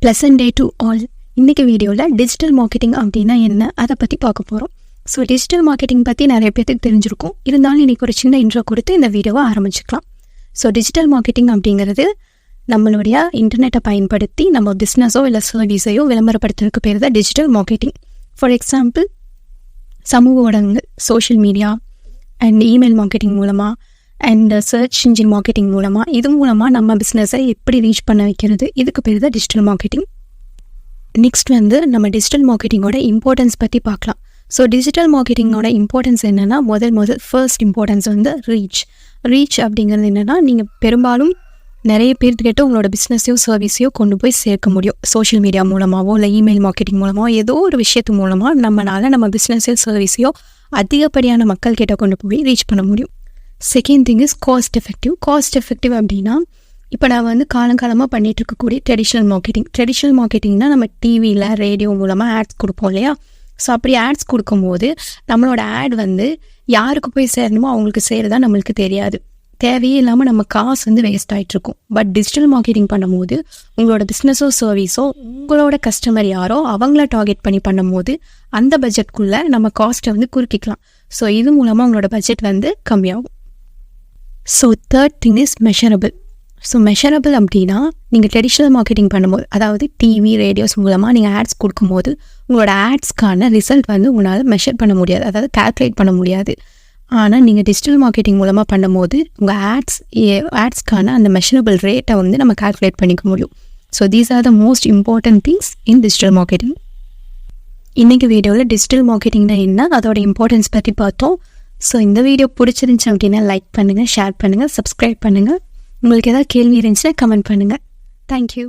Pleasant day to all. இன்றைக்கி வீடியோவில் digital marketing அப்படின்னா என்ன அதை பற்றி பார்க்க போகிறோம். ஸோ டிஜிட்டல் மார்க்கெட்டிங் பற்றி நிறைய பேருக்கு தெரிஞ்சிருக்கும். இருந்தாலும் இன்றைக்கி ஒரு சின்ன இன்ட்ரோ கொடுத்து இந்த வீடியோவை ஆரம்பிச்சுக்கலாம். ஸோ டிஜிட்டல் மார்க்கெட்டிங் அப்படிங்கிறது நம்மளுடைய இன்டர்நெட்டை பயன்படுத்தி நம்ம பிஸ்னஸோ இல்லை சர்வீஸையோ விளம்பரப்படுத்துறதுக்கு பேர் தான் டிஜிட்டல் மார்க்கெட்டிங். ஃபார் எக்ஸாம்பிள், சமூக ஊடகங்கள், social media and email marketing மூலமாக அண்ட் சர்ச் இன்ஜின் மார்க்கெட்டிங் மூலமாக, இது மூலமாக நம்ம பிஸ்னஸை எப்படி ரீச் பண்ண வைக்கிறது, இதுக்கு பேர் தான் டிஜிட்டல் மார்க்கெட்டிங். நெக்ஸ்ட் நம்ம டிஜிட்டல் மார்க்கெட்டிங்கோட இம்பார்ட்டன்ஸ் பற்றி பார்க்கலாம். ஸோ டிஜிட்டல் மார்க்கெட்டிங்கோட இம்பார்ட்டன்ஸ் என்னென்னா, ஃபர்ஸ்ட் இம்பார்ட்டன்ஸ் ரீச் அப்படிங்கிறது என்னென்னா, நீங்கள் பெரும்பாலும் நிறைய பேர்கிட்ட உங்களோட பிஸ்னஸையோ சர்வீஸையோ கொண்டு போய் சேர்க்க முடியும். சோஷியல் மீடியா மூலமாகவோ இல்லை இமெயில் மார்க்கெட்டிங் மூலமாகவோ ஏதோ ஒரு விஷயத்து மூலமாக நம்மளால் நம்ம பிஸ்னஸையோ சர்வீஸையோ அதிகப்படியான மக்கள்கிட்ட கொண்டு போய் ரீச் பண்ண முடியும். Second thing is cost effective அப்படின்னா, இப்போ நான் காலங்காலமாக பண்ணிகிட்டு இருக்கக்கூடிய ட்ரெடிஷ்னல் மார்க்கெட்டிங்னா நம்ம டிவியில் ரேடியோ மூலமாக ஆட்ஸ் கொடுப்போம் இல்லையா. ஸோ அப்படி ஆட்ஸ் கொடுக்கும்போது நம்மளோட ஆட் யாருக்கு போய் சேரணுமோ அவங்களுக்கு சேரதான் நம்மளுக்கு தெரியாது. தேவையே இல்லாமல் நம்ம காசு வேஸ்ட் ஆகிட்ருக்கும். பட் டிஜிட்டல் மார்க்கெட்டிங் பண்ணும்போது உங்களோட பிஸ்னஸோ சர்வீஸோ உங்களோட கஸ்டமர் யாரோ அவங்கள டார்கெட் பண்ணி பண்ணும்போது அந்த பட்ஜெட்குள்ளே நம்ம காஸ்ட்டை குறுக்கிக்கலாம். ஸோ இது மூலமாக உங்களோட பட்ஜெட் கம்மியாகும். So third thing is measurable அப்படின்னா, நீங்கள் ட்ரெடிஷ்னல் மார்க்கெட்டிங் பண்ணும்போது, அதாவது டிவி ரேடியோஸ் மூலமாக நீங்கள் ஆட்ஸ் கொடுக்கும்போது உங்களோட ஆட்ஸ்க்கான ரிசல்ட் உங்களால் மெஷர் பண்ண முடியாது, அதாவது கால்குலேட் பண்ண முடியாது. ஆனால் நீங்கள் டிஜிட்டல் மார்க்கெட்டிங் மூலமாக பண்ணும்போது உங்கள் ஆட்ஸ்க்கான அந்த மெஷரபிள் ரேட்டை நம்ம கால்குலேட் பண்ணிக்க முடியும். So these are the most important things in digital marketing. இன்றைக்கி வீடியோவில் டிஜிட்டல் மார்க்கெட்டிங்னா என்ன, அதோட இம்பார்ட்டன்ஸ் பற்றி பார்த்தோம். ஸோ இந்த வீடியோ பிடிச்சிருந்துச்சு அப்படின்னா லைக் பண்ணுங்கள், ஷேர் பண்ணுங்கள், சப்ஸ்கிரைப் பண்ணுங்கள். உங்களுக்கு ஏதாவது கேள்வி இருந்துச்சுன்னா கமெண்ட் பண்ணுங்கள். தேங்க்யூ.